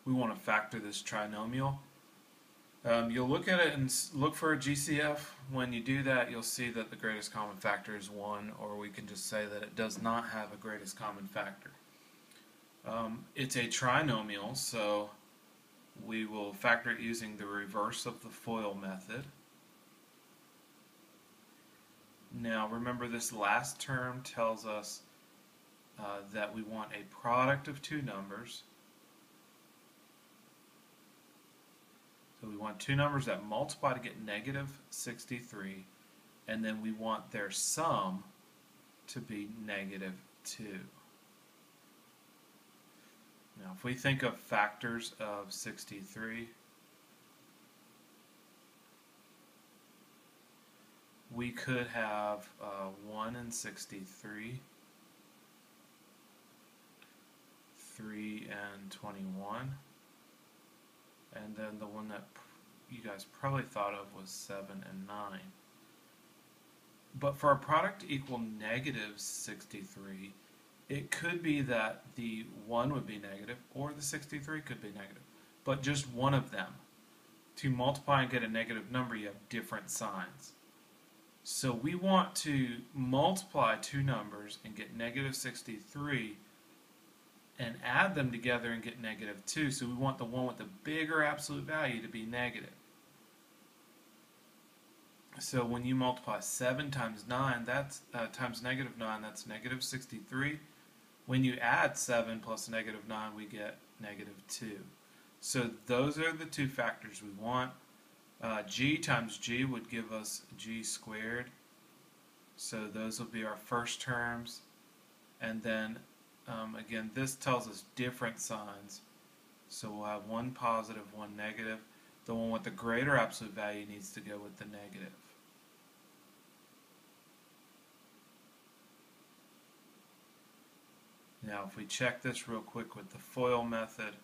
we want to factor this trinomial. You'll look at it and look for a GCF. When you do that, you'll see that the greatest common factor is 1, or we can just say that it does not have a greatest common factor. It's a trinomial, so we will factor it using the reverse of the FOIL method. Now remember, this last term tells us that we want a product of two numbers. So we want two numbers that multiply to get negative 63, and then we want their sum to be negative 2. Now if we think of factors of 63, we could have 1 in 63, 3 and 21, and then the one that you guys probably thought of was 7 and 9. But for a product to equal negative 63, it could be that the 1 would be negative or the 63 could be negative, but just one of them. To multiply and get a negative number, you have different signs. So we want to multiply two numbers and get negative 63 and add them together and get negative 2. So we want the one with the bigger absolute value to be negative. So when you multiply 7 times 9, that's times negative 9, that's negative 63. When you add 7 plus negative 9, we get negative 2. So those are the two factors we want. G times G would give us G squared. So those will be our first terms. And then again, this tells us different signs. So we'll have one positive, one negative. The one with the greater absolute value needs to go with the negative. Now if we check this real quick with the FOIL method,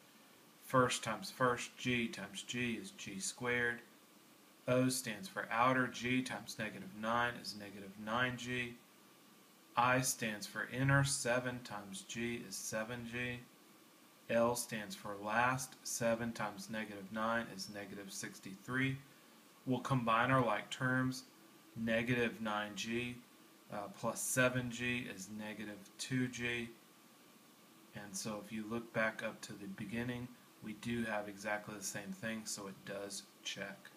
first times first, G times G is G squared. O stands for outer, G times negative 9 is negative 9G. I stands for inner, 7 times G is 7G. L stands for last, 7 times negative 9 is negative 63. We'll combine our like terms. Negative 9G plus 7G is negative 2G. And so if you look back up to the beginning, we do have exactly the same thing, so it does check.